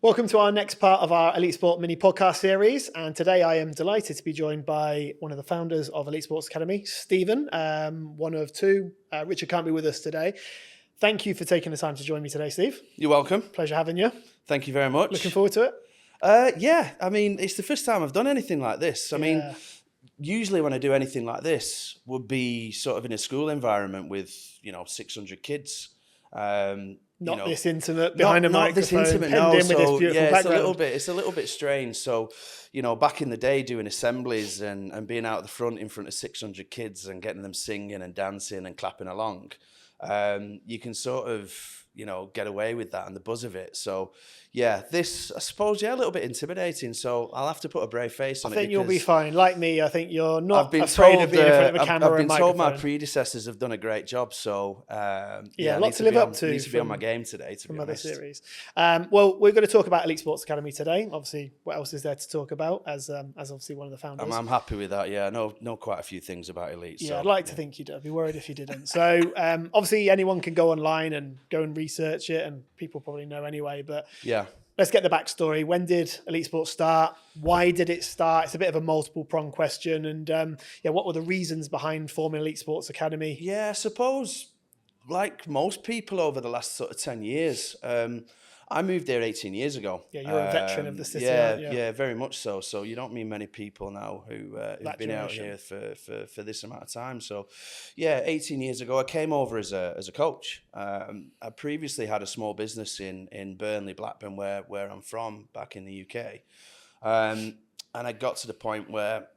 Welcome to our next part of our Elite Sport mini podcast series. And today I am delighted to be joined by one of the founders of Elite Sports Academy, Stephen, one of two. Richard can't be with us today. Thank you for taking the time to join me today, Steve. You're welcome. Pleasure having you. Thank you very much. Looking forward to it? Yeah, I mean, it's the first time I've done anything like this. I mean, usually when I do anything like this would be sort of in a school environment with, 600 kids. Not this intimate behind a microphone, this intimate, penned in with this beautiful background. It's a little bit strange. So, back in the day doing assemblies and being out at the front in front of 600 kids and getting them singing and dancing and clapping along, you can sort of, get away with that and the buzz of it. So, yeah, this, I suppose, a little bit intimidating. So I'll have to put a brave face on it. I think you'll be fine. Like me, I think you're not afraid of being in front of a camera I've and been told my microphone. predecessors have done a great job. So, a lot to live up to. Need to be on my game today, to be honest. Other series. Well, we're going to talk about Elite Sports Academy today. Obviously, what else is there to talk about as obviously one of the founders? I'm happy with that. Yeah, I know quite a few things about Elite. Yeah, so, I'd like to think you'd. I'd be worried if you didn't. So obviously, anyone can go online and go and research it, and people probably know anyway. But yeah. Let's get the backstory. When did Elite Sports start? Why did it start? It's a bit of a multiple prong question. And what were the reasons behind forming Elite Sports Academy? Yeah, I suppose, like most people over the last sort of 10 years, I moved there 18 years ago. Yeah, you're a veteran of the city. Yeah, very much so. So you don't meet many people now who've been out here for this amount of time. So, yeah, 18 years ago, I came over as a coach. I previously had a small business in Burnley, Blackburn, where I'm from, back in the UK. And I got to the point where,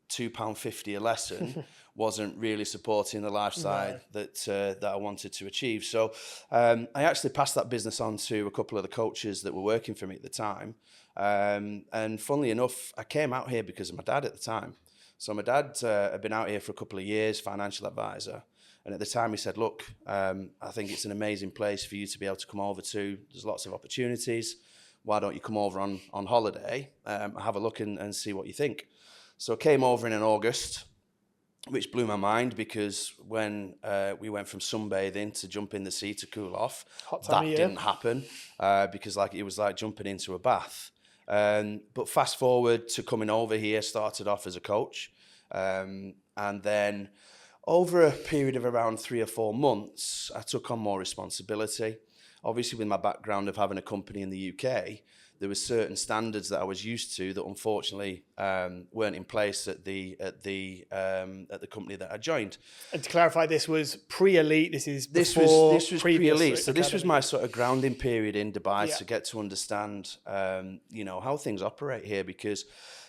£2.50 a lesson wasn't really supporting the lifestyle that I wanted to achieve. So I actually passed that business on to a couple of the coaches that were working for me at the time. And funnily enough, I came out here because of my dad at the time. So my dad had been out here for a couple of years, financial advisor. And at the time he said, look, I think it's an amazing place for you to be able to come over to. There's lots of opportunities. Why don't you come over on holiday, have a look and see what you think. So I came over in August, which blew my mind because when we went from sunbathing to jump in the sea to cool off, that didn't happen because it was like jumping into a bath. But fast forward to coming over here, started off as a coach. And then over a period of around 3 or 4 months, I took on more responsibility. Obviously, with my background of having a company in the UK, there were certain standards that I was used to that unfortunately weren't in place at the company that I joined. And to clarify, this was pre-Elite. This was pre-Elite. So this was my sort of grounding period in Dubai to get to understand, how things operate here. Because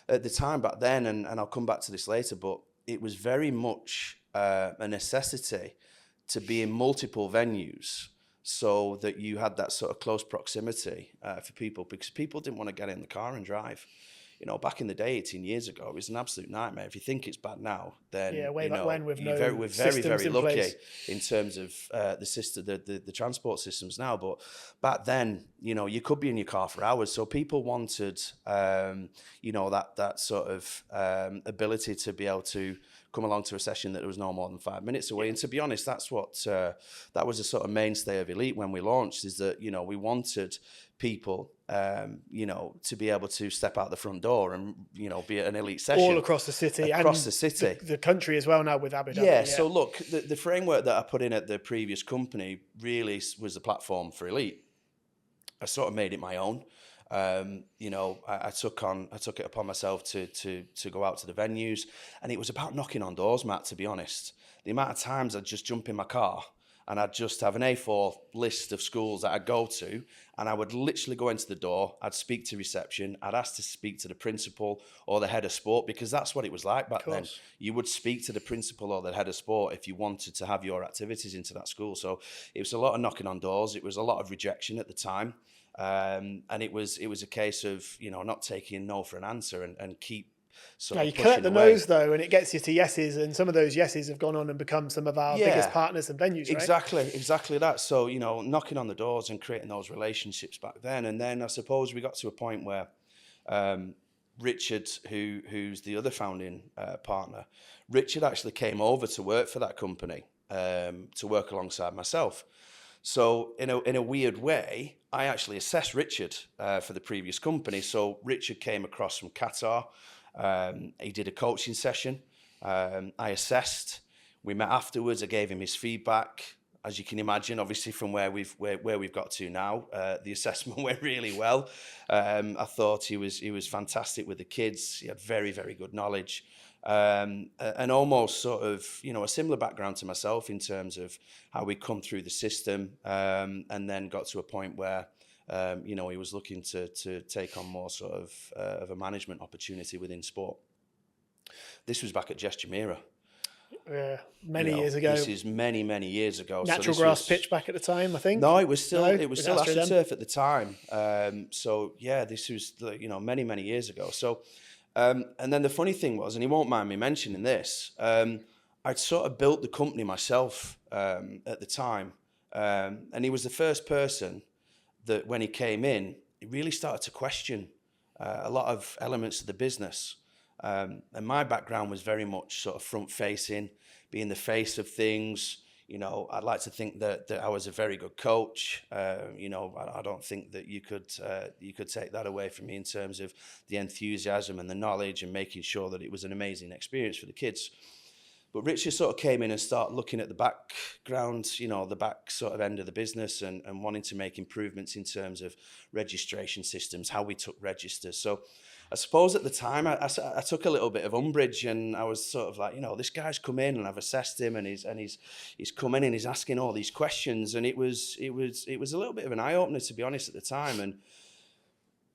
at the time back then, and I'll come back to this later, but it was very much a necessity to be in multiple venues, so that you had that sort of close proximity for people, because people didn't want to get in the car and drive. Back in the day, 18 years ago, it was an absolute nightmare. If you think it's bad now, then back when with we're very, very lucky in terms of the transport systems now. But back then, you could be in your car for hours. So people wanted, that sort of ability to be able to come along to a session that was no more than 5 minutes away. And to be honest, that's what that was a sort of mainstay of Elite when we launched, is that we wanted people to be able to step out the front door and be at an Elite session all across the city, the country as well now with Abu Dhabi. Yeah, so look, the framework that I put in at the previous company really was the platform for Elite. I sort of made it my own. I took it upon myself to go out to the venues, and it was about knocking on doors, Matt, to be honest. The amount of times I'd just jump in my car and I'd just have an A4 list of schools that I'd go to, and I would literally go into the door, I'd speak to reception, I'd ask to speak to the principal or the head of sport, because that's what it was like back then. You would speak to the principal or the head of sport if you wanted to have your activities into that school. So it was a lot of knocking on doors, it was a lot of rejection at the time. And it was a case of, not taking no for an answer and keep sort of you collect the no's though, and it gets you to yeses, and some of those yeses have gone on and become some of our biggest partners and venues, right? Exactly that. So, knocking on the doors and creating those relationships back then. And then I suppose we got to a point where Richard, who's the other founding partner, Richard actually came over to work for that company, to work alongside myself. So in a weird way, I actually assessed Richard for the previous company. So Richard came across from Qatar. He did a coaching session. I assessed. We met afterwards. I gave him his feedback. As you can imagine, obviously from where we've got to now, the assessment went really well. I thought he was fantastic with the kids. He had very, very good knowledge. And almost sort of, a similar background to myself in terms of how we come through the system, and then got to a point where, he was looking to take on more sort of a management opportunity within sport. This was back at 𝗕𝗃𝗃𝗀𝗏. Yeah, many years ago. This is many years ago. Natural grass pitch back at the time, I think. No, it was still AstroTurf at the time. This was many years ago. So, and then the funny thing was, and he won't mind me mentioning this, I'd sort of built the company myself at the time, and he was the first person that when he came in, he really started to question a lot of elements of the business. And my background was very much sort of front-facing, being the face of things. I'd like to think that I was a very good coach. I don't think that you could take that away from me in terms of the enthusiasm and the knowledge and making sure that it was an amazing experience for the kids. But Richard sort of came in and started looking at the background, the back sort of end of the business and wanting to make improvements in terms of registration systems, how we took registers. So I suppose at the time I took a little bit of umbrage, and I was sort of like, this guy's come in and I've assessed him, and he's come in and he's asking all these questions, and it was a little bit of an eye opener, to be honest, at the time. And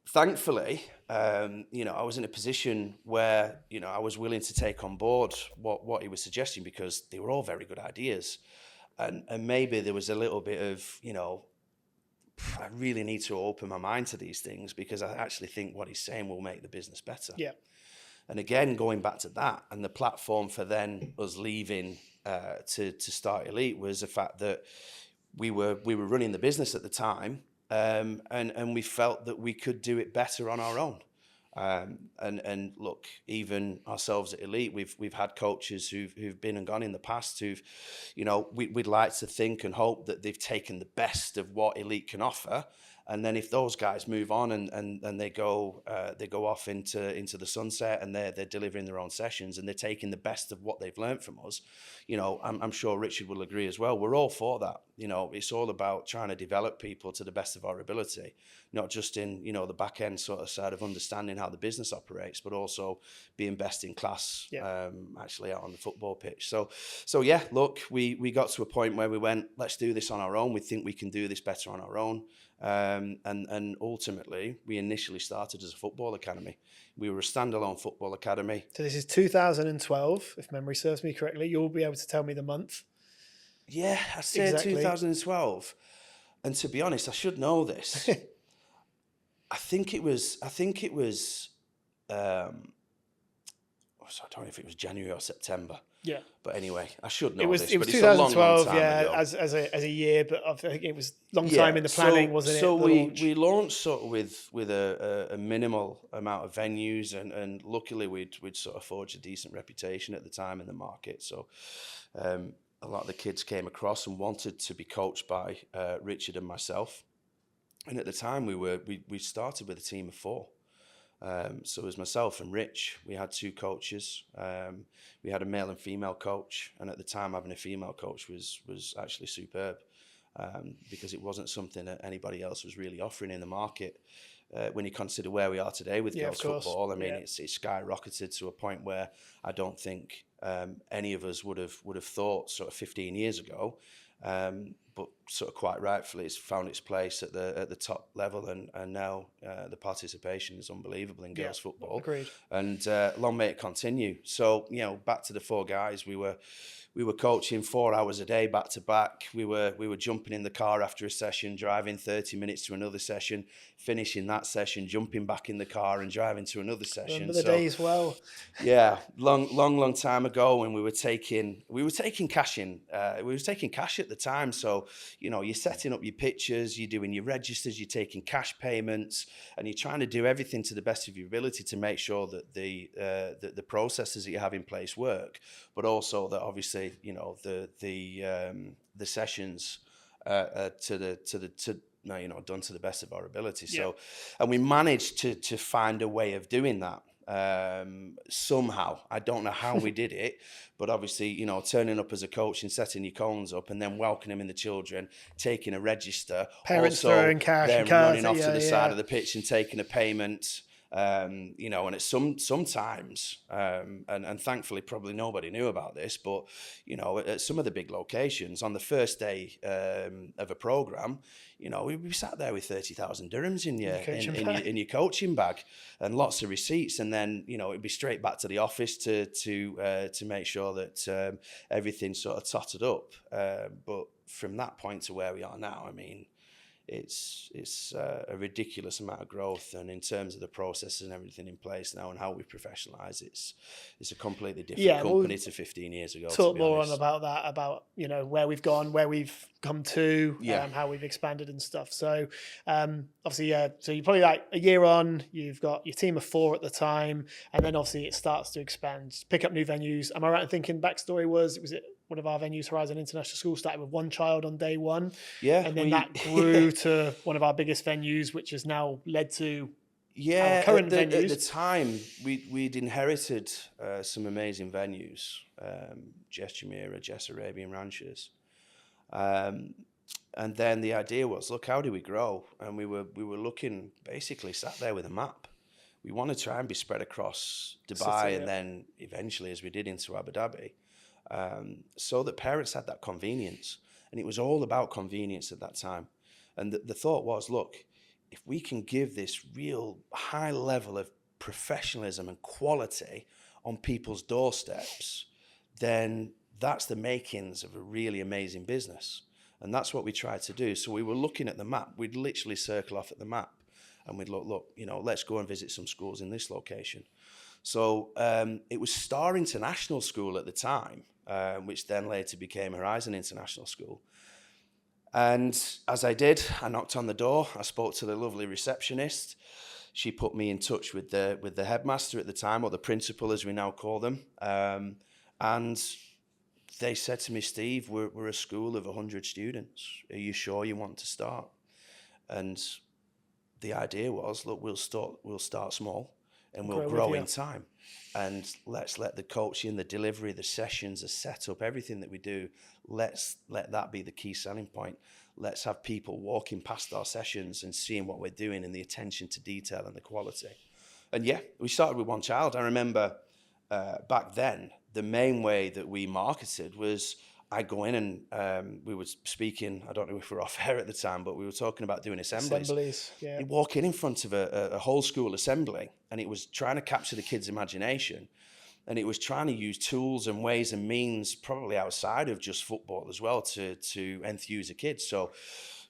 thankfully, I was in a position where I was willing to take on board what he was suggesting, because they were all very good ideas, and maybe there was a little bit of I really need to open my mind to these things, because I actually think what he's saying will make the business better. Yeah. And again, going back to that, and the platform for then us leaving to start Elite was the fact that we were running the business at the time, and we felt that we could do it better on our own. And look, even ourselves at Elite, we've had coaches who've been and gone in the past who've, we'd like to think and hope that they've taken the best of what Elite can offer. And then if those guys move on and they go off into the sunset, and they're delivering their own sessions, and they're taking the best of what they've learned from us, I'm sure Richard will agree as well. We're all for that. It's all about trying to develop people to the best of our ability, not just in, the back end sort of side of understanding how the business operates, but also being best in class, actually out on the football pitch. So yeah, look, we got to a point where we went, let's do this on our own. We think we can do this better on our own. And ultimately, we initially started as a football academy. We were a standalone football academy. So this is 2012, if memory serves me correctly. You'll be able to tell me the month. Yeah, I said exactly. 2012. And to be honest, I should know this. I think it was. I don't know if it was January or September. Yeah. But anyway, I should know this. But it was it's 2012, a long time ago. as a year, but I think it was a long time in the planning, wasn't it? So we launched sort of with a minimal amount of venues, and luckily we'd sort of forged a decent reputation at the time in the market. So a lot of the kids came across and wanted to be coached by Richard and myself. And at the time we started with a team of 4. So it was myself and Rich. We had 2 coaches. We had a male and female coach, and at the time having a female coach was actually superb, because it wasn't something that anybody else was really offering in the market. When you consider where we are today with girls football, I mean, it's skyrocketed to a point where I don't think any of us would have thought sort of 15 years ago. But sort of quite rightfully, it's found its place at the top level, and now the participation is unbelievable in girls football. Agreed. And long may it continue. So back to the 4 guys, we were coaching 4 hours a day back to back. We were jumping in the car after a session, driving 30 minutes to another session, finishing that session, jumping back in the car and driving to another session. Remember the days well. Yeah, long time ago when we were taking cash in. We were taking cash at the time. So you're setting up your pictures, you're doing your registers, you're taking cash payments, and you're trying to do everything to the best of your ability to make sure that the processes that you have in place work, but also that obviously the sessions done to the best of our ability. So, and we managed to find a way of doing that. Somehow, I don't know how we did it, but obviously, turning up as a coach and setting your cones up and then welcoming the children, taking a register, parents throwing cash, then and cars, running off to the side of the pitch and taking a payment. And it's sometimes, and thankfully probably nobody knew about this, but at some of the big locations on the first day of a program, we sat there with 30,000 dirhams in your coaching bag and lots of receipts, and then it'd be straight back to the office to make sure that everything sort of totted up. But from that point to where we are now, I mean, it's a ridiculous amount of growth, and in terms of the processes and everything in place now and how we professionalize, it's a completely different company to 15 years ago. Talk more on about that, about where we've gone, where we've come to, how we've expanded and stuff. So obviously, so you're probably like a year on, you've got your team of 4 at the time, and then obviously it starts to expand, pick up new venues. Am I right in thinking backstory was it one of our venues, Horizon International School, started with 1 child on day 1. Yeah. And then that grew to one of our biggest venues, which has now led to our current venues. At the time, we'd inherited some amazing venues, 𝗘𝗶𝗴𝗶𝘁𝗲, 𝗕𝗹𝗶𝗶𝘁𝗲 Arabian Ranches. And then the idea was, look, how do we grow? And we were looking, basically sat there with a map. We want to try and be spread across Dubai and then eventually, as we did, into Abu Dhabi. So that parents had that convenience, and it was all about convenience at that time. And the thought was, look, if we can give this real high level of professionalism and quality on people's doorsteps, then that's the makings of a really amazing business. And that's what we tried to do. So we were looking at the map. We'd literally circle off at the map and we'd look, let's go and visit some schools in this location. So it was Star International School at the time, which then later became Horizon International School. And as I did, I knocked on the door. I spoke to the lovely receptionist. She put me in touch with the headmaster at the time, or the principal as we now call them. And they said to me, Steve, we're a school of 100 students. Are you sure you want to start? And the idea was, look, we'll start small and we'll grow in time. And let's let the coaching, the delivery, the sessions, the setup, everything that we do, let's let that be the key selling point. Let's have people walking past our sessions and seeing what we're doing and the attention to detail and the quality. And yeah, we started with 1 child. I remember back then, the main way that we marketed was I'd go in and we were speaking, I don't know if we were off air at the time, but we were talking about doing assemblies. Yeah. You'd walk in front of a whole school assembly, and it was trying to capture the kids' imagination. And it was trying to use tools and ways and means, probably outside of just football as well, to enthuse the kids. So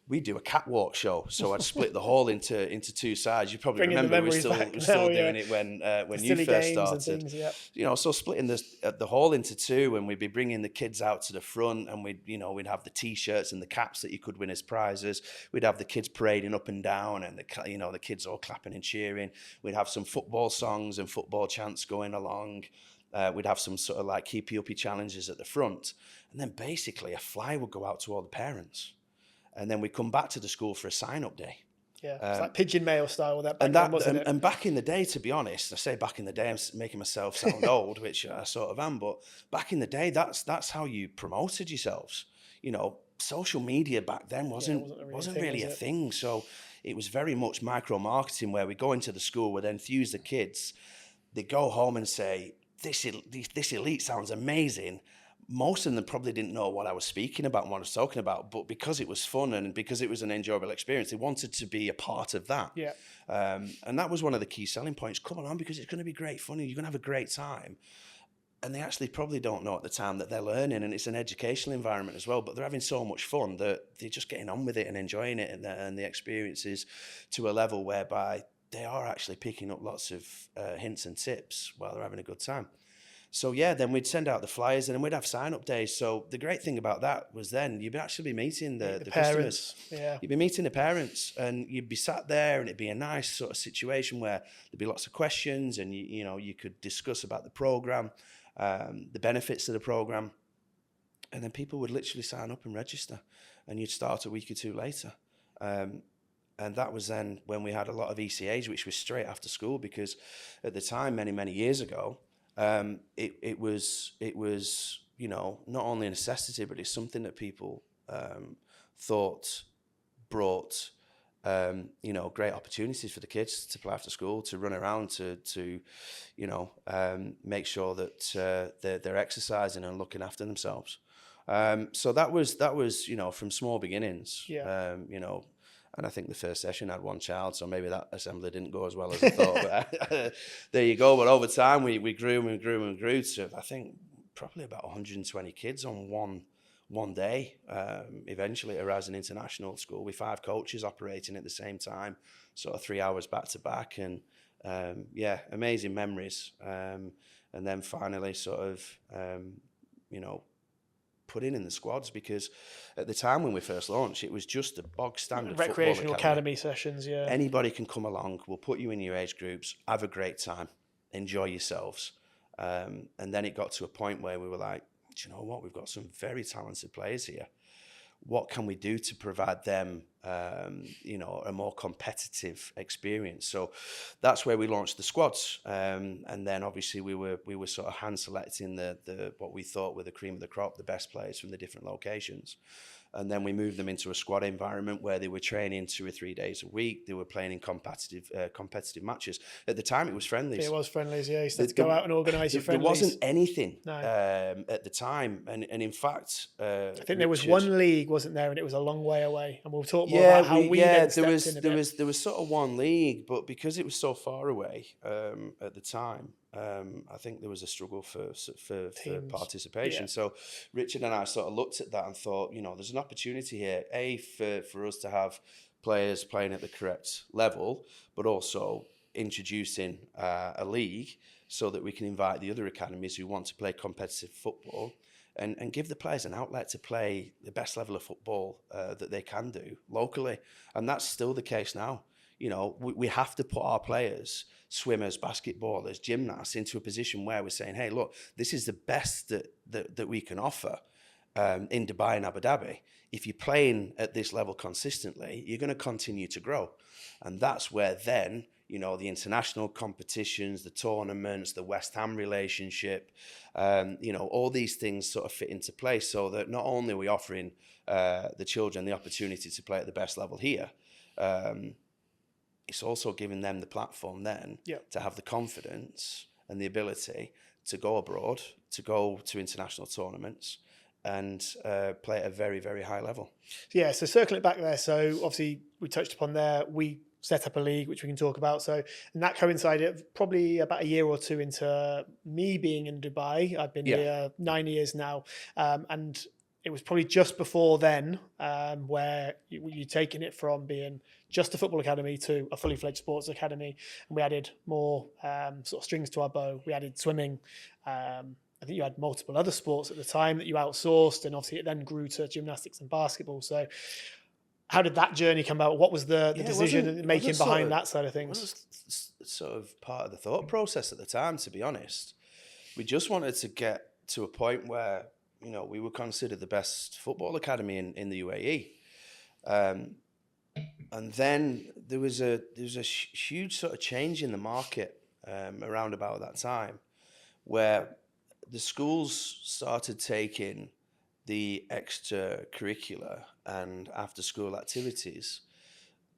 we do a catwalk show. So I'd split the hall into 2 sides. You probably remember we were still doing it when you first started. Things, so splitting the hall into 2, and we'd be bringing the kids out to the front, and we'd have the T-shirts and the caps that you could win as prizes. We'd have the kids parading up and down, and the kids all clapping and cheering. We'd have some football songs and football chants going along. We'd have some sort of like 𝗘𝗶𝗶𝗁𝗶 challenges at the front, and then basically a flyer would go out to all the parents. And then we come back to the school for a sign-up day. Yeah, it's like pigeon mail style with that. And back in the day, to be honest, I say back in the day, I'm making myself sound old, which I sort of am, but back in the day, that's how you promoted yourselves. Social media back then wasn't really a thing. So it was very much micro-marketing, where we go into the school, we'd enthuse the kids. They go home and say, this elite sounds amazing. Most of them probably didn't know what I was speaking about and what I was talking about, but because it was fun and because it was an enjoyable experience, they wanted to be a part of that. Yeah. And that was one of the key selling points. Come along, because it's going to be great fun and you're going to have a great time. And they actually probably don't know at the time that they're learning, and it's an educational environment as well, but they're having so much fun that they're just getting on with it and enjoying it, and the experience is to a level whereby they are actually picking up lots of hints and tips while they're having a good time. So yeah, then we'd send out the flyers, and then we'd have sign-up days. So the great thing about that was then you'd actually be meeting the parents. customers. Yeah. You'd be meeting the parents, and you'd be sat there, and it'd be a nice sort of situation where there'd be lots of questions, and you could discuss about the program, the benefits of the program, and then people would literally sign up and register. and you'd start a week or two later. And that was then when we had a lot of ECAs, which was straight after school, because at the time, many years ago, it was not only a necessity, but it's something that people thought brought great opportunities for the kids to play after school, to run around, to make sure that they're exercising and looking after themselves. So that was from small beginnings. Yeah. And I think the first session had one child, so maybe that assembly didn't go as well as I thought. But there you go. But over time, we grew and grew and grew to, I think, probably about 120 kids on one day. Eventually, at Horizon International School, with 5 coaches operating at the same time, sort of 3 hours back to back, and amazing memories. And then finally, sort of, put in the squads, because at the time when we first launched, it was just a bog standard recreational academy sessions. Yeah, anybody can come along. We'll put you in your age groups, have a great time, enjoy yourselves. And then it got to a point where we were like, do you know what? We've got some very talented players here. What can we do to provide them, a more competitive experience? So that's where we launched the squads, and then obviously we were sort of hand selecting the what we thought were the cream of the crop, the best players from the different locations. And then we moved them into a squad environment where they were training 2 or 3 days a week. They were playing in competitive matches. At the time, it was friendlies. It was friendlies, yeah. You used to go out and organise your friendlies. There wasn't anything at the time. And in fact... I think there was one league, wasn't there? And it was a long way away. And we'll talk more about how we then stepped in a bit. There was sort of one league, but because it was so far away at the time, I think there was a struggle for participation. Yeah. So Richard and I sort of looked at that and thought, there's an opportunity here, for us to have players playing at the correct level, but also introducing a league so that we can invite the other academies who want to play competitive football and give the players an outlet to play the best level of football that they can do locally. And that's still the case now. We have to put our players, swimmers, basketballers, gymnasts, into a position where we're saying, hey, look, this is the best that we can offer in Dubai and Abu Dhabi. If you're playing at this level consistently, you're going to continue to grow. And that's where then, the international competitions, the tournaments, the West Ham relationship, all these things sort of fit into place, so that not only are we offering the children the opportunity to play at the best level here, it's also giving them the platform then to have the confidence and the ability to go abroad, to go to international tournaments and play at a very, very high level. Yeah, so circling it back there, so obviously we touched upon there, we set up a league, which we can talk about. So, and that coincided probably about a year or two into me being in Dubai. I've been here 9 years now. And it was probably just before then where you'd taken it from being just a football academy to a fully fledged sports academy. And we added more sort of strings to our bow. We added swimming. I think you had multiple other sports at the time that you outsourced. And obviously it then grew to gymnastics and basketball. So how did that journey come about? What was the decision making behind that side of things? It was sort of part of the thought process at the time, to be honest. We just wanted to get to a point where, we were considered the best football academy in the UAE. And then there was a huge sort of change in the market around about that time, where the schools started taking the extracurricular and after-school activities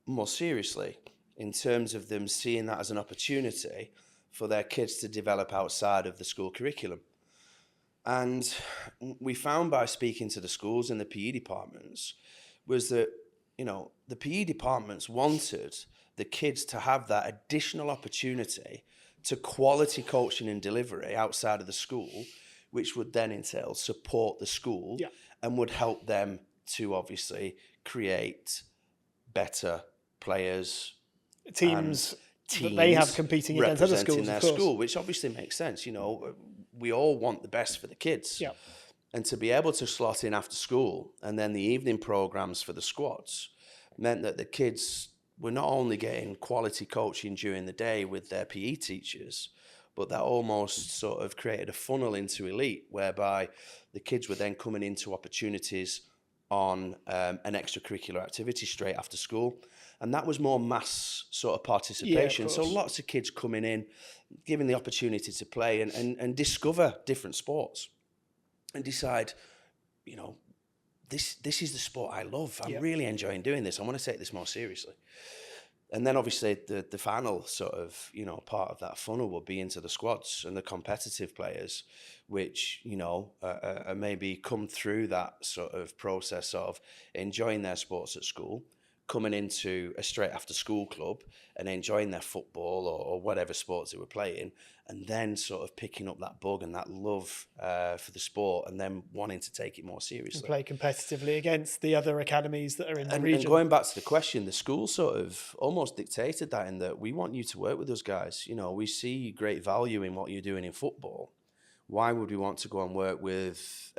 more seriously, in terms of them seeing that as an opportunity for their kids to develop outside of the school curriculum. And we found, by speaking to the schools and the PE departments, was that, the PE departments wanted the kids to have that additional opportunity to quality coaching and delivery outside of the school, which would then entail support the school and would help them to obviously create better players, teams that they have competing against other schools, their school, which obviously makes sense. We all want the best for the kids. Yeah. And to be able to slot in after school and then the evening programs for the squads meant that the kids were not only getting quality coaching during the day with their PE teachers, but that almost sort of created a funnel into elite, whereby the kids were then coming into opportunities on an extracurricular activity straight after school. And that was more mass sort of participation. So lots of kids coming in, given the opportunity to play and discover different sports and decide, you know, this is the sport I love. I'm really enjoying doing this. I want to take this more seriously. And then obviously the final sort of, you know, part of that funnel will be into the squads and the competitive players, which, you know, maybe come through that sort of process of enjoying their sports at school, coming into a straight after school club and enjoying their football or whatever sports they were playing, and then sort of picking up that bug and that love for the sport, and then wanting to take it more seriously. And play competitively against the other academies that are in the region. And going back to the question, the school sort of almost dictated that, in that we want you to work with us guys. You know, we see great value in what you're doing in football. Why would we want to go and work with,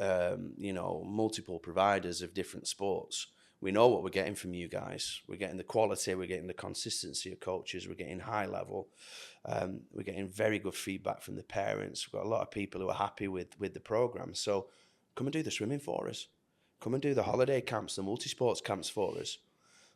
you know, multiple providers of different sports? We know what we're getting from you guys. We're getting the quality, we're getting the consistency of coaches, we're getting high level. We're getting very good feedback from the parents. We've got a lot of people who are happy with the program. So come and do the swimming for us. Come and do the holiday camps, the multi-sports camps for us.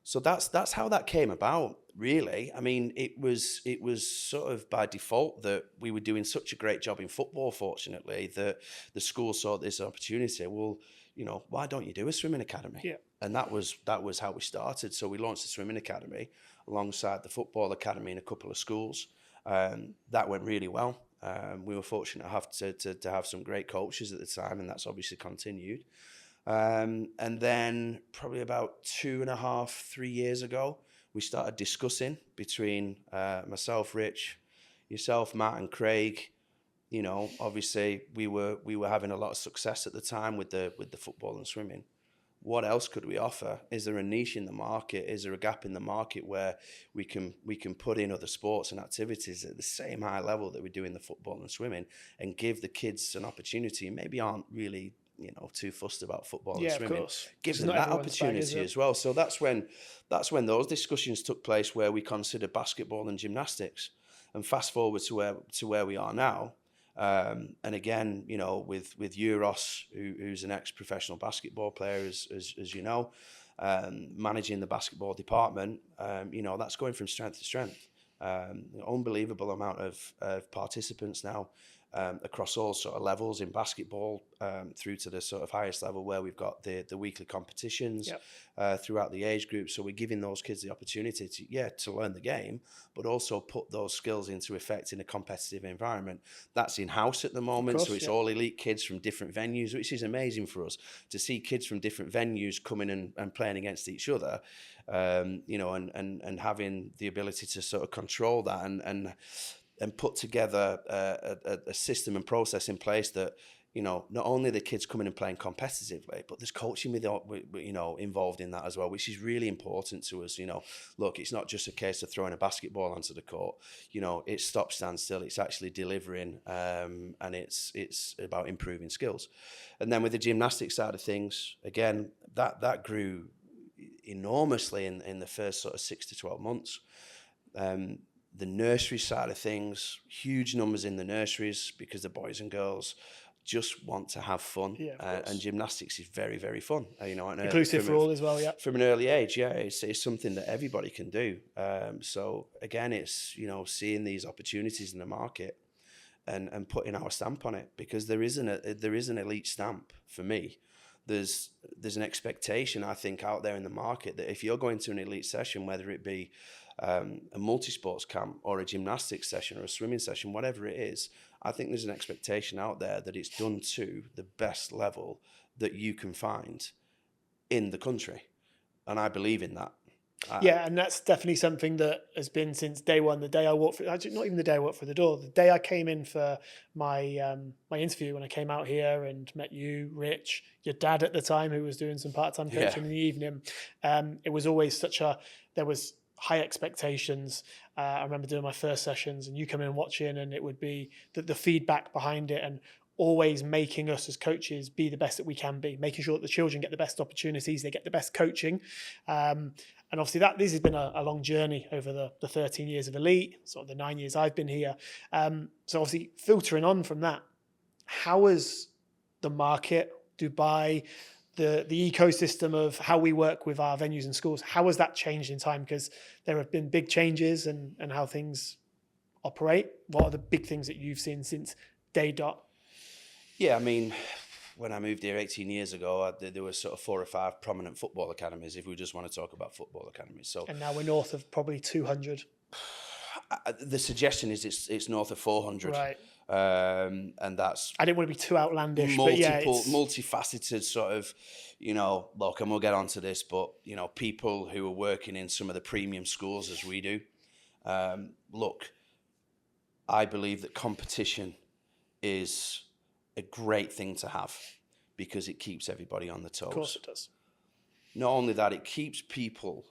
So that's how that came about, really. I mean, it was sort of by default that we were doing such a great job in football, fortunately, that the school saw this opportunity. Well, you know, why don't you do a swimming academy? Yeah. And that was how we started. So we launched the swimming academy alongside the football academy in a couple of schools. That went really well. We were fortunate to have some great coaches at the time, and that's obviously continued. And then probably about 2.5, 3 years ago, we started discussing between myself, Rich, yourself, Matt, and Craig. You know, obviously we were having a lot of success at the time with the football and swimming. What else could we offer? Is there a niche in the market? Is there a gap in the market where we can put in other sports and activities at the same high level that we do in the football and swimming, and give the kids an opportunity and maybe aren't really, you know, too fussed about football and swimming? Of course. Give them that opportunity as well. So that's when those discussions took place, where we considered basketball and gymnastics. And fast forward to where we are now. And again, you know, with Euros, who's an ex-professional basketball player, as you know, managing the basketball department, you know, that's going from strength to strength. Unbelievable amount of participants now across all sort of levels in basketball, through to the sort of highest level where we've got the weekly competitions throughout the age group. So we're giving those kids the opportunity to learn the game, but also put those skills into effect in a competitive environment. That's in-house at the moment, so it's all elite kids from different venues, which is amazing for us to see kids from different venues coming and playing against each other, you know, and having the ability to sort of control that and put together a system and process in place that, you know, not only the kids coming and playing competitively, but there's coaching with, you know, involved in that as well, which is really important to us. You know, look, it's not just a case of throwing a basketball onto the court. You know, it's stop, stand still. It's actually delivering, and it's about improving skills. And then with the gymnastics side of things, again, that grew enormously in the first sort of 6 to 12 months. The nursery side of things, huge numbers in the nurseries, because the boys and girls just want to have fun, and gymnastics is very, very fun. You know, inclusive for all as well. Yeah, from an early age, it's something that everybody can do. So again, it's, you know, seeing these opportunities in the market and putting our stamp on it, because there is an elite stamp for me. There's an expectation, I think, out there in the market that if you're going to an elite session, whether it be a multi-sports camp or a gymnastics session or a swimming session, whatever it is, I think there's an expectation out there that it's done to the best level that you can find in the country. And I believe in that. Yeah, and that's definitely something that has been since day one. The day I walked through, actually not even the day I walked through the door, the day I came in for my my interview, when I came out here and met you, Rich, your dad at the time, who was doing some part-time coaching in the evening. It was always there was high expectations. I remember doing my first sessions and you come in watching, and it would be the feedback behind it, and always making us as coaches be the best that we can be, making sure that the children get the best opportunities, they get the best coaching. And obviously this has been a long journey over the 13 years of Elite, sort of the 9 years I've been here. So obviously filtering on from that, how has the market, Dubai, the ecosystem of how we work with our venues and schools, how has that changed in time? Because there have been big changes and how things operate. What are the big things that you've seen since day dot? Yeah, I mean, when I moved here 18 years ago, there were sort of 4 or 5 prominent football academies, if we just want to talk about football academies. So, and now we're north of probably 200. The suggestion is it's north of 400. Right. And that's... I didn't want to be too outlandish, but yeah, multifaceted sort of, look, and we'll get onto this, but, people who are working in some of the premium schools as we do, look, I believe that competition is a great thing to have because it keeps everybody on the toes. Of course it does. Not only that, it keeps people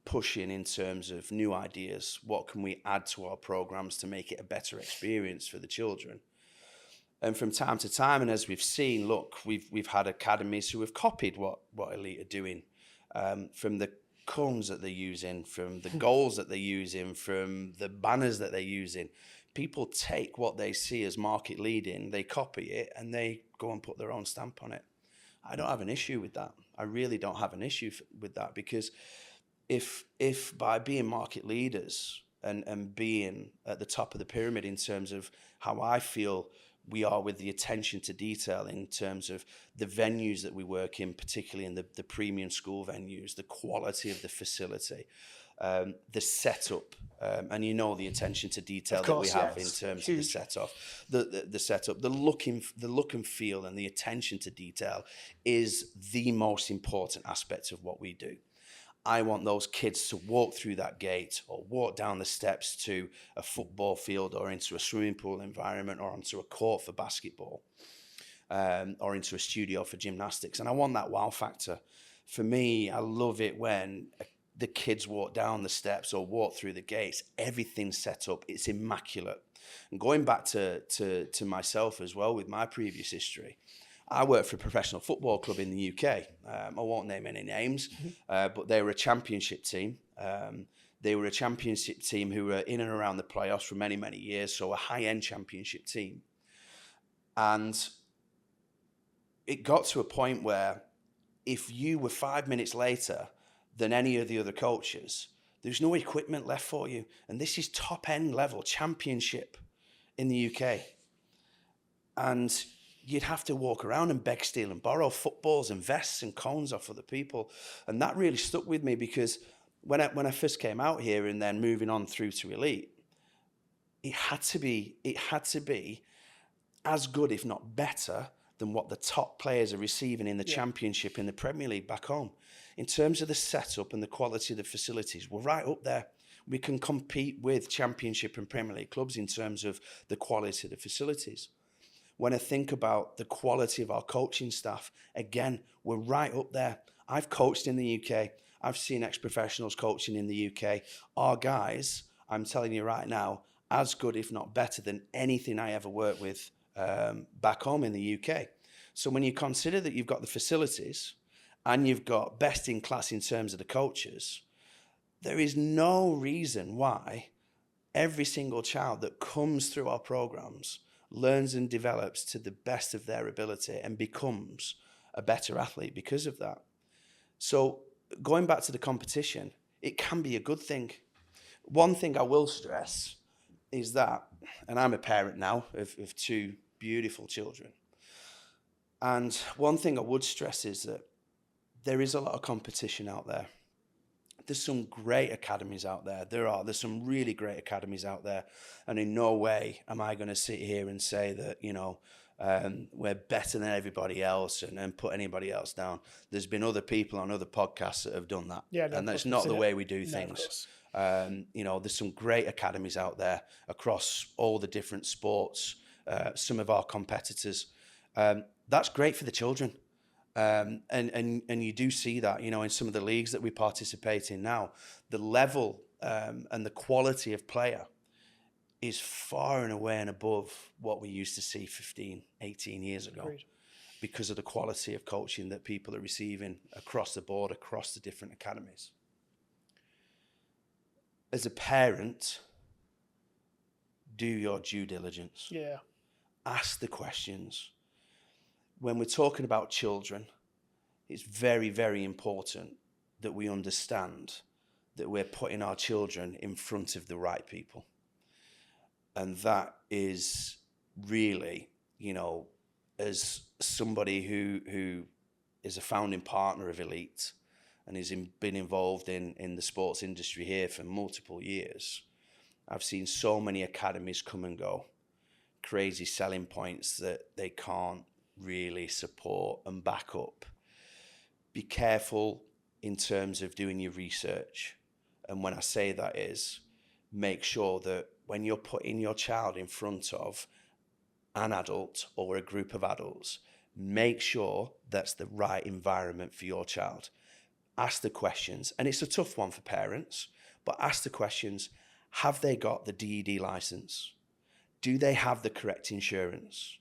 pushing in terms of new ideas. What can we add to our programs to make it a better experience for the children? And from time to time, and as we've seen, look, we've had academies who have copied what Elite are doing, from the cones that they're using, from the goals that they're using, from the banners that they're using. People take what they see as market leading, they copy it, and they go and put their own stamp on it. I don't have an issue with that. I really don't have an issue with that, because if by being market leaders and being at the top of the pyramid in terms of how I feel we are with the attention to detail in terms of the venues that we work in, particularly in the premium school venues, the quality of the facility, the setup, and the attention to detail that we have in terms of the setup, the look and feel, and the attention to detail is the most important aspect of what we do. I want those kids to walk through that gate or walk down the steps to a football field or into a swimming pool environment or onto a court for basketball, or into a studio for gymnastics. And I want that wow factor. For me, I love it when the kids walk down the steps or walk through the gates. Everything's set up. It's immaculate. And going back to myself as well with my previous history, I worked for a professional football club in the UK. I won't name any names, but they were a championship team. They were a championship team who were in and around the playoffs for many, many years, so a high-end championship team. And it got to a point where if you were 5 minutes later than any of the other coaches, there's no equipment left for you. And this is top-end level championship in the UK. And you'd have to walk around and beg, steal and borrow footballs and vests and cones off other people. And that really stuck with me, because when I first came out here and then moving on through to Elite, it had to be as good, if not better, than what the top players are receiving in the Championship, in the Premier League back home. In terms of the setup and the quality of the facilities, we're right up there. We can compete with Championship and Premier League clubs in terms of the quality of the facilities. When I think about the quality of our coaching staff, again, we're right up there. I've coached in the UK. I've seen ex-professionals coaching in the UK. Our guys, I'm telling you right now, as good, if not better, than anything I ever worked with back home in the UK. So when you consider that you've got the facilities and you've got best in class in terms of the coaches, there is no reason why every single child that comes through our programs learns and develops to the best of their ability and becomes a better athlete because of that. So going back to the competition, it can be a good thing. One thing I will stress is that, and I'm a parent now of 2 beautiful children, and one thing I would stress is that there is a lot of competition out there. There's some great academies out there. There's some really great academies out there. And in no way am I going to sit here and say that, we're better than everybody else and put anybody else down. There's been other people on other podcasts that have done that. Yeah, and that's not the way we do things. There's some great academies out there across all the different sports, some of our competitors. That's great for the children. And you do see that, in some of the leagues that we participate in now, the level and the quality of player is far and away and above what we used to see 15, 18 years ago. Agreed. Because of the quality of coaching that people are receiving across the board, across the different academies. As a parent, do your due diligence. Yeah. Ask the questions. When we're talking about children, it's very, very important that we understand that we're putting our children in front of the right people. And that is really, you know, as somebody who is a founding partner of Elite and has been involved in the sports industry here for multiple years, I've seen so many academies come and go, crazy selling points that they can't really support and back up. Be careful in terms of doing your research. And when I say that is, make sure that when you're putting your child in front of an adult or a group of adults, make sure that's the right environment for your child. Ask the questions, and it's a tough one for parents, but ask the questions. Have they got the DED license? Do they have the correct insurance?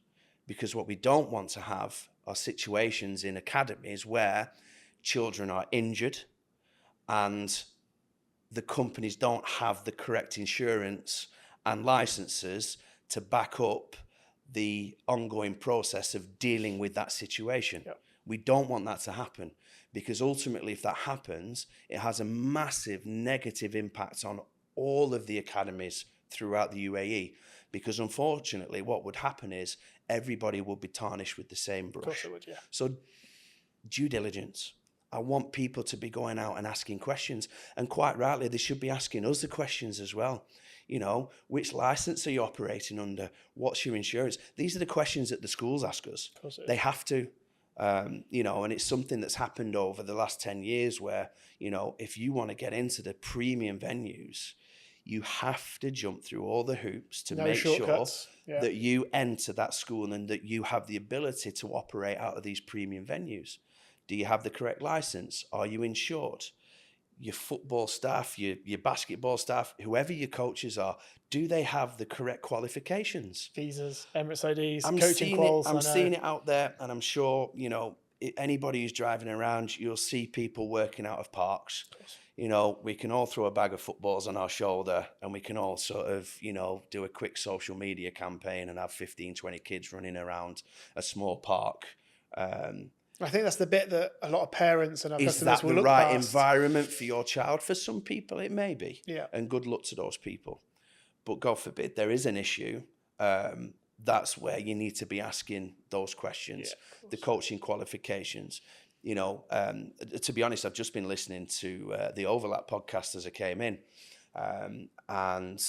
Because what we don't want to have are situations in academies where children are injured and the companies don't have the correct insurance and licenses to back up the ongoing process of dealing with that situation. Yep. We don't want that to happen, because ultimately if that happens, it has a massive negative impact on all of the academies throughout the UAE, because unfortunately what would happen is everybody would be tarnished with the same brush. Of course it would, yeah. So due diligence. I want people to be going out and asking questions, and quite rightly they should be asking us the questions as well. You know, which license are you operating under? What's your insurance? These are the questions that the schools ask us. They have to, you know, and it's something that's happened over the last 10 years where, you know, if you want to get into the premium venues, you have to jump through all the hoops to make sure that you enter that school and that you have the ability to operate out of these premium venues. Do you have the correct license? Are you insured? Your football staff, your basketball staff, whoever your coaches are, do they have the correct qualifications? Visas, Emirates IDs, coaching quals. I'm seeing it out there, and I'm sure, you know, anybody who's driving around, you'll see people working out of parks. You know, we can all throw a bag of footballs on our shoulder and we can all sort of, you know, do a quick social media campaign and have 15, 20 kids running around a small park. I think that's the bit that a lot of parents and our customers will look past. Is that the right environment for your child? For some people, it may be. Yeah. And good luck to those people. But God forbid there is an issue. That's where you need to be asking those questions. Yeah, the coaching qualifications. You know, to be honest, I've just been listening to the Overlap podcast as I came in. And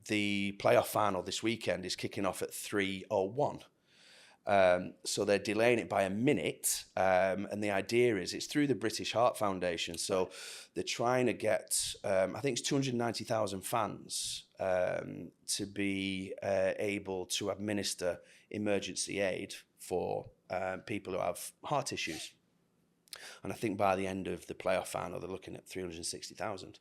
the playoff final this weekend is kicking off at 3:01. So they're delaying it by a minute, and the idea is it's through the British Heart Foundation. So they're trying to get, I think it's 290,000 fans to be able to administer emergency aid for people who have heart issues. And I think by the end of the playoff final, they're looking at 360,000.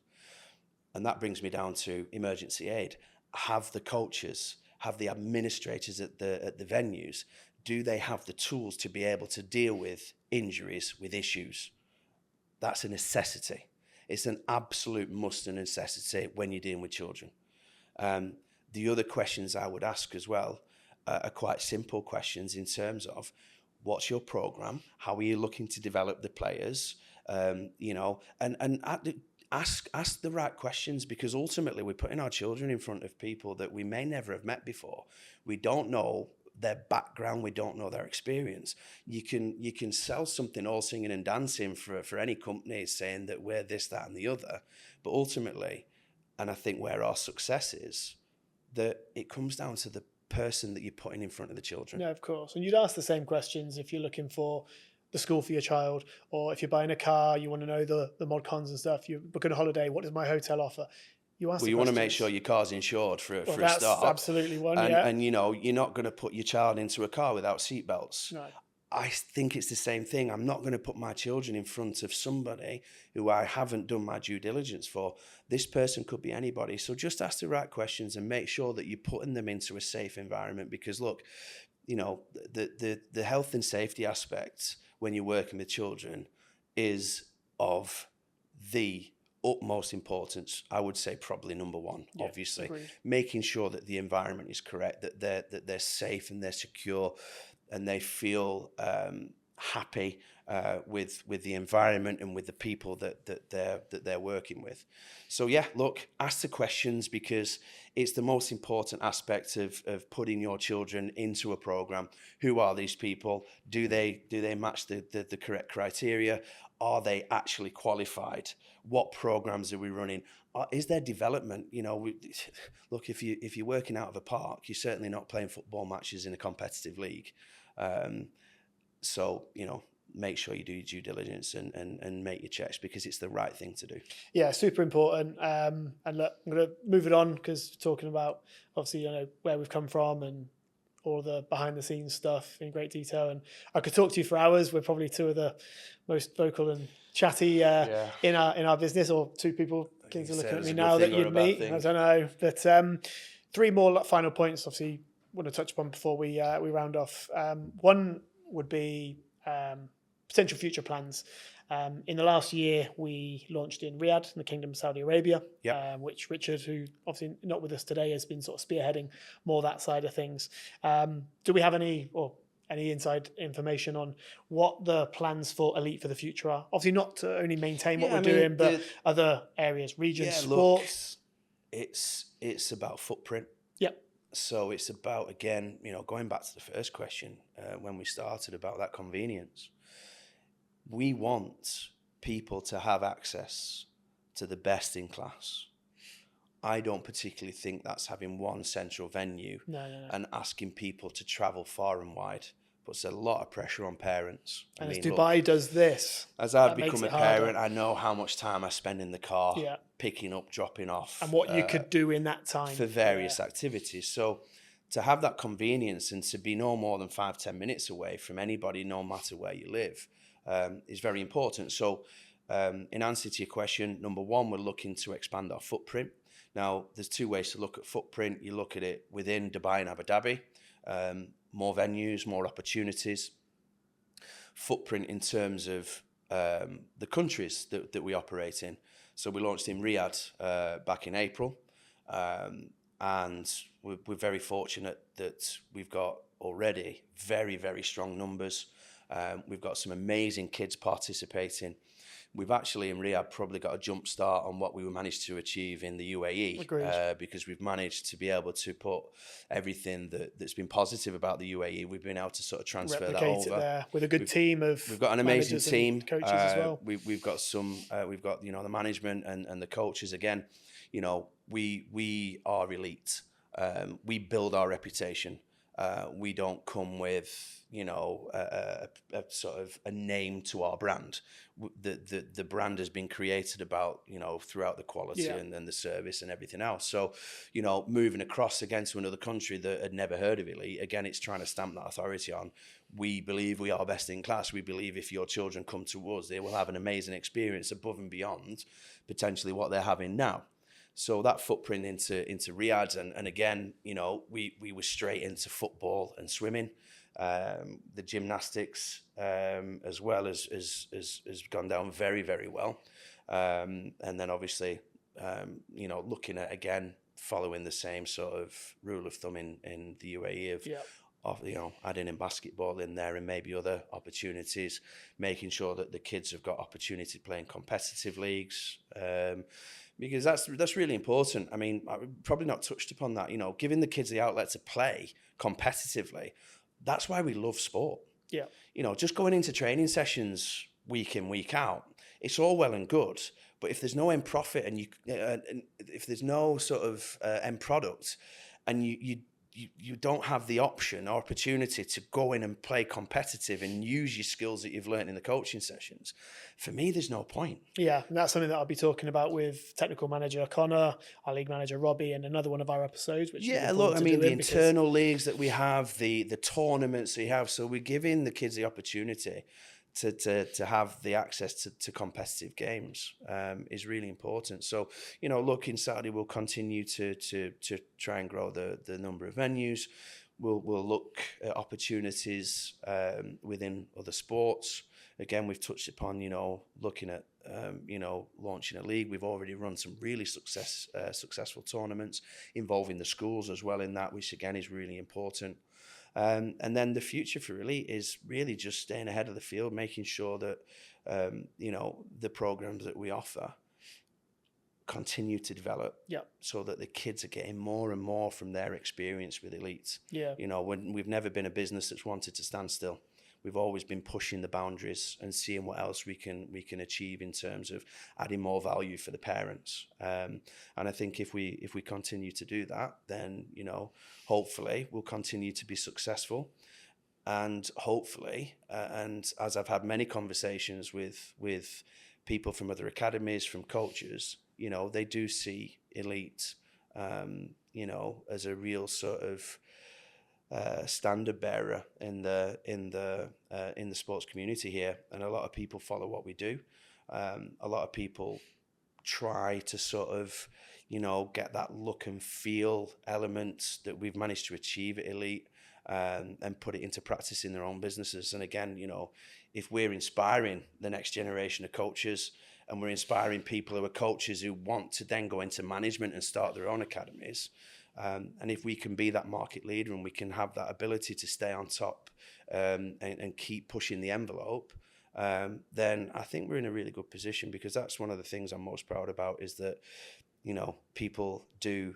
And that brings me down to emergency aid. Have the coaches, have the administrators at the venues, do they have the tools to be able to deal with injuries, with issues? That's a necessity. It's an absolute must and necessity when you're dealing with children. The other questions I would ask as well are quite simple questions in terms of what's your program? How are you looking to develop the players? You know, and ask the right questions, because ultimately we're putting our children in front of people that we may never have met before. We don't know their background, we don't know their experience. You can sell something all singing and dancing for any company saying that we're this, that, and the other, but ultimately, and I think where our success is, that it comes down to the person that you're putting in front of the children. Yeah, of course. And you'd ask the same questions if you're looking for the school for your child, or if you're buying a car, you want to know the mod cons and stuff. You're booking a holiday, what does my hotel offer? You want to make sure your car's insured for a start. That's absolutely one, And you know, you're not going to put your child into a car without seatbelts. No. I think it's the same thing. I'm not going to put my children in front of somebody who I haven't done my due diligence for. This person could be anybody. So just ask the right questions and make sure that you're putting them into a safe environment, because look, you know, the health and safety aspects when you're working with children is of the utmost importance. I would say probably number one, obviously. Agreed. Making sure that the environment is correct, that they're safe and they're secure and they feel happy with the environment and with the people that they're working with. So yeah, look, ask the questions, because it's the most important aspect of putting your children into a program. Who are these people? Do they match the correct criteria? Are they actually qualified? What programs are we running? Is there development? Look, if you're working out of a park, you're certainly not playing football matches in a competitive league. So make sure you do your due diligence and make your checks, because it's the right thing to do. Yeah, super important. And look, I'm going to move it on, because talking about obviously where we've come from and all the behind the scenes stuff in great detail, and I could talk to you for hours. We're probably two of the most vocal and chatty in our business, or two people. Kids are looking at me now that you'd meet. I don't know, but 3 more final points. Obviously, want to touch upon before we round off. One would be potential future plans. In the last year, we launched in Riyadh, in the Kingdom of Saudi Arabia, which Richard, who obviously not with us today, has been sort of spearheading more that side of things. Do we have any inside information on what the plans for Elite for the future are? Obviously not to only maintain what we're doing, but other areas, regions, sports. Look, it's about footprint. Yep. So it's about, again, going back to the first question, when we started about that convenience. We want people to have access to the best in class. I don't particularly think that's having one central venue and asking people to travel far and wide. Puts a lot of pressure on parents. And as Dubai does this, as I've become a parent, I know how much time I spend in the car, picking up, dropping off. And what you could do in that time. For various activities. So to have that convenience and to be no more than 5-10 minutes away from anybody, no matter where you live, is very important. So in answer to your question, number one, we're looking to expand our footprint. Now, there's 2 ways to look at footprint. You look at it within Dubai and Abu Dhabi, more venues, more opportunities. Footprint in terms of the countries that we operate in. So we launched in Riyadh back in April, and we're very fortunate that we've got already very, very strong numbers. We've got some amazing kids participating. We've actually in Riyadh probably got a jump start on what we managed to achieve in the UAE, because we've managed to be able to put everything that's been positive about the UAE. We've been able to sort of transfer replicate that over it there with a good team of. We've got an amazing team, coaches as well. We've got the management and the coaches. Again, we are elite. We build our reputation. We don't come with a sort of a name to our brand. The brand has been created about throughout the quality and the service and everything else. So moving across against another country that had never heard of Elite, again, it's trying to stamp that authority on. We believe we are best in class. We believe if your children come to us, they will have an amazing experience above and beyond potentially what they're having now. So that footprint into Riyadh, and again, we were straight into football and swimming. The gymnastics as well has gone down very, very well. And then obviously, looking at, again, following the same sort of rule of thumb in the UAE of adding in basketball in there and maybe other opportunities, making sure that the kids have got opportunity to play in competitive leagues. Because that's really important. I mean, I've probably not touched upon that. Giving the kids the outlet to play competitively. That's why we love sport. Yeah. Just going into training sessions week in, week out, it's all well and good. But if there's no end profit and if there's no sort of end product, and you don't have the option or opportunity to go in and play competitive and use your skills that you've learned in the coaching sessions, for me, there's no point. Yeah, and that's something that I'll be talking about with technical manager Connor, our league manager Robbie, and another one of our episodes. Which the internal leagues that we have, the tournaments we have, so we're giving the kids the opportunity to have the access to competitive games is really important. So, look, in Saudi, we'll continue to try and grow the number of venues. We'll look at opportunities within other sports. Again, we've touched upon, looking at, launching a league. We've already run some really successful tournaments involving the schools as well in that, which again is really important. And then the future for elite is really just staying ahead of the field, making sure that, the programs that we offer continue to develop, so that the kids are getting more and more from their experience with elite. When we've never been a business that's wanted to stand still. We've always been pushing the boundaries and seeing what else we can achieve in terms of adding more value for the parents. And I think if we continue to do that, then hopefully we'll continue to be successful. And hopefully, and as I've had many conversations with people from other academies, from coaches, they do see elite, as a real sort of standard bearer in the sports community here, and a lot of people follow what we do. A lot of people try to sort of get that look and feel element that we've managed to achieve at elite, and put it into practice in their own businesses. And again, if we're inspiring the next generation of coaches, and we're inspiring people who are coaches who want to then go into management and start their own academies, and if we can be that market leader and we can have that ability to stay on top, and keep pushing the envelope, then I think we're in a really good position, because that's one of the things I'm most proud about, is that, people do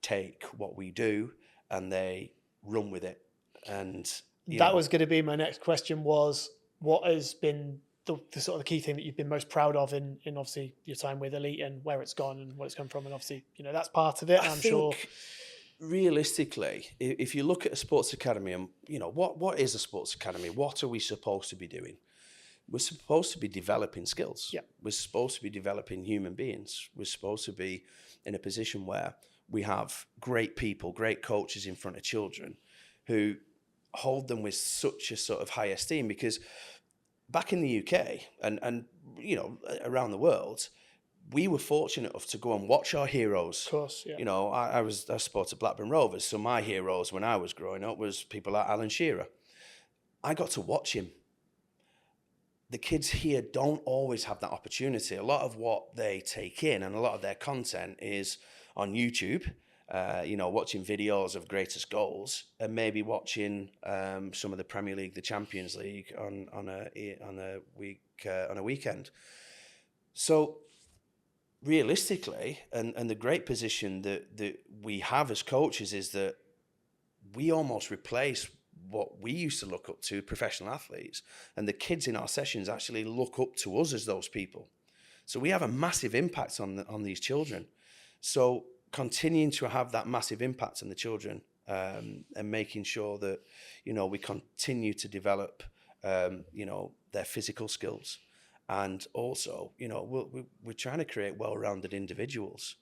take what we do and they run with it. And that was going to be my next question, was what has been the sort of the key thing that you've been most proud of in obviously your time with elite, and where it's gone and what it's come from, and obviously that's part of it. I'm sure. Realistically, if you look at a sports academy, and what is a sports academy? What are we supposed to be doing? We're supposed to be developing skills. We're supposed to be developing human beings. We're supposed to be in a position where we have great people, great coaches in front of children who hold them with such a sort of high esteem. Because back in the UK and around the world, we were fortunate enough to go and watch our heroes. Of course, yeah. I supported Blackburn Rovers, so my heroes when I was growing up was people like Alan Shearer. I got to watch him. The kids here don't always have that opportunity. A lot of what they take in and a lot of their content is on YouTube, watching videos of greatest goals, and maybe watching some of the Premier League, the Champions League on a weekend. So realistically, and the great position that we have as coaches is that we almost replace what we used to look up to, professional athletes, and the kids in our sessions actually look up to us as those people. So we have a massive impact on these children. So continuing to have that massive impact on the children, and making sure that we continue to develop their physical skills, and also we're trying to create well-rounded individuals.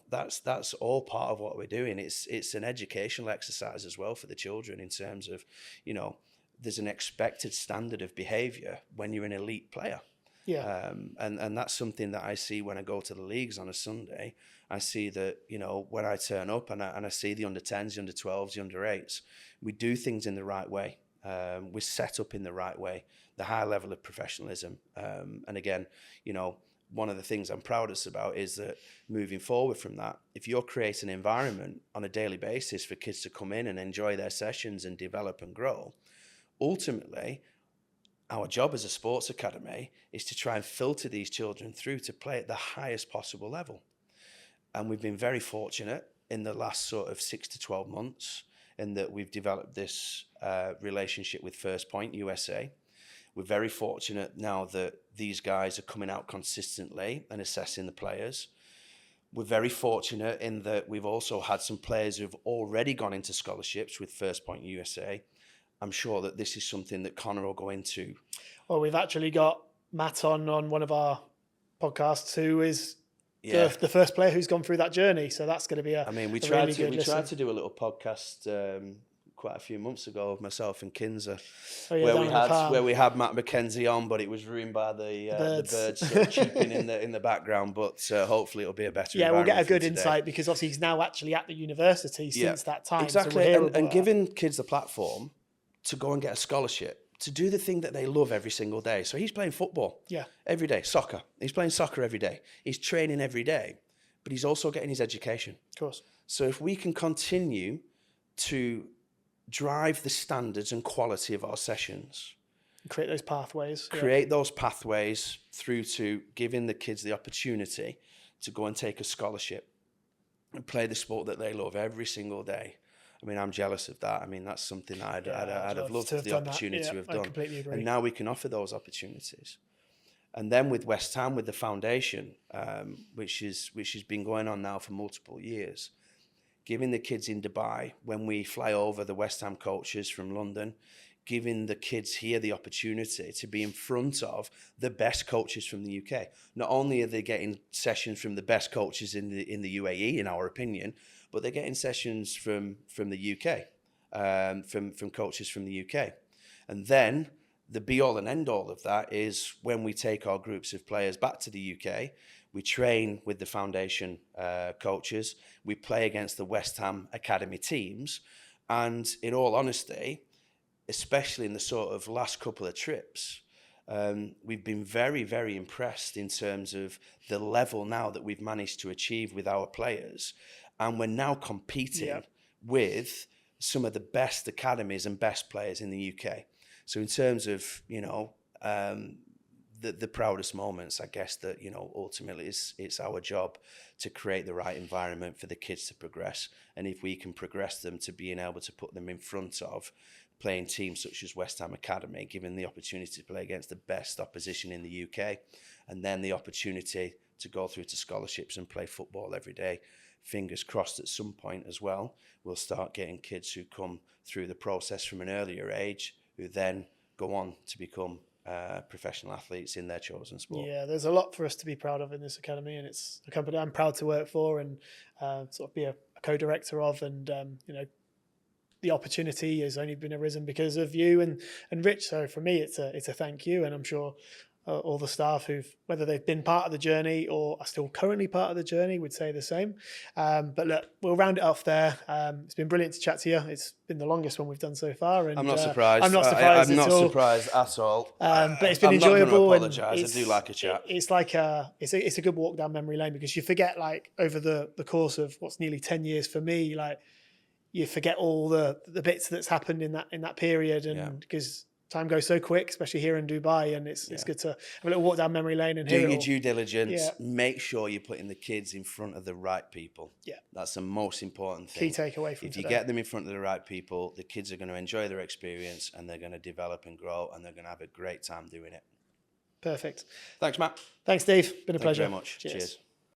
That's all part of what we're doing. It's an educational exercise as well for the children, in terms of there's an expected standard of behavior when you're an elite player. And that's something that I see when I go to the leagues on a Sunday. I see that, when I turn up and I see the under-10s, the under-12s, the under-8s, we do things in the right way. We're set up in the right way, the high level of professionalism. And again, one of the things I'm proudest about is that moving forward from that, if you're creating an environment on a daily basis for kids to come in and enjoy their sessions and develop and grow, ultimately, our job as a sports academy is to try and filter these children through to play at the highest possible level. And we've been very fortunate in the last sort of 6 to 12 months in that we've developed this relationship with First Point USA. We're very fortunate now that these guys are coming out consistently and assessing the players. We're very fortunate in that we've also had some players who've already gone into scholarships with First Point USA. I'm sure that this is something that Connor will go into. Well, we've actually got Matt on one of our podcasts who is the first player who's gone through that journey. So that's going to be we tried to do a little podcast quite a few months ago of myself and 𝗘𝗶𝗀𝗏, where we had Matt McKenzie on, but it was ruined by the birds sort of cheeping in the background. But hopefully it'll be a better. Yeah, we'll get a good insight, because obviously he's now actually at the university since that time. Exactly, so and giving kids the platform to go and get a scholarship, to do the thing that they love every single day. So he's playing football every day, soccer. He's playing soccer every day. He's training every day, but he's also getting his education. Of course. So if we can continue to drive the standards and quality of our sessions. Create those pathways. Create those pathways through to giving the kids the opportunity to go and take a scholarship and play the sport that they love every single day. I mean, I'm jealous of that. I mean, that's something that I'd have loved the opportunity to have done. I completely agree. And now we can offer those opportunities. And then with West Ham, with the foundation, which has been going on now for multiple years, giving the kids in Dubai, when we fly over the West Ham coaches from London, giving the kids here the opportunity to be in front of the best coaches from the UK. Not only are they getting sessions from the best coaches in the UAE, in our opinion, but they're getting sessions from the UK, from coaches from the UK. And then the be-all and end-all of that is when we take our groups of players back to the UK, we train with the foundation coaches, we play against the West Ham Academy teams, and in all honesty, especially in the sort of last couple of trips, we've been very, very impressed in terms of the level now that we've managed to achieve with our players. And we're now competing with some of the best academies and best players in the UK. So in terms of, the proudest moments, I guess that, ultimately it's our job to create the right environment for the kids to progress. And if we can progress them to being able to put them in front of playing teams such as West Ham Academy, given the opportunity to play against the best opposition in the UK, and then the opportunity to go through to scholarships and play football every day, fingers crossed at some point as well, we'll start getting kids who come through the process from an earlier age, who then go on to become professional athletes in their chosen sport. Yeah, there's a lot for us to be proud of in this academy, and it's a company I'm proud to work for and sort of be a co-director of. And the opportunity has only been arisen because of you and Rich. So for me, it's a thank you, and I'm sure all the staff who've, whether they've been part of the journey or are still currently part of the journey, would say the same. But look, we'll round it off there. It's been brilliant to chat to you. It's been the longest one we've done so far. And I'm not surprised. I'm not surprised. I'm not surprised at all. But it's been enjoyable. I'm not going to apologise. I do like a chat. It's like it's a good walk down memory lane, because you forget, like, over the course of what's nearly 10 years for me, like, you forget all the bits that's happened in that period, and because time goes so quick, especially here in Dubai, and it's good to have a little walk down memory lane and do hear your due diligence. Make sure you're putting the kids in front of the right people. That's the most important thing. Key takeaway from today. If you get them in front of the right people, the kids are going to enjoy their experience, and they're going to develop and grow, and they're going to have a great time doing it. Perfect. Thanks, Matt. Thanks, Steve. Been a pleasure. Thank you very much. Cheers.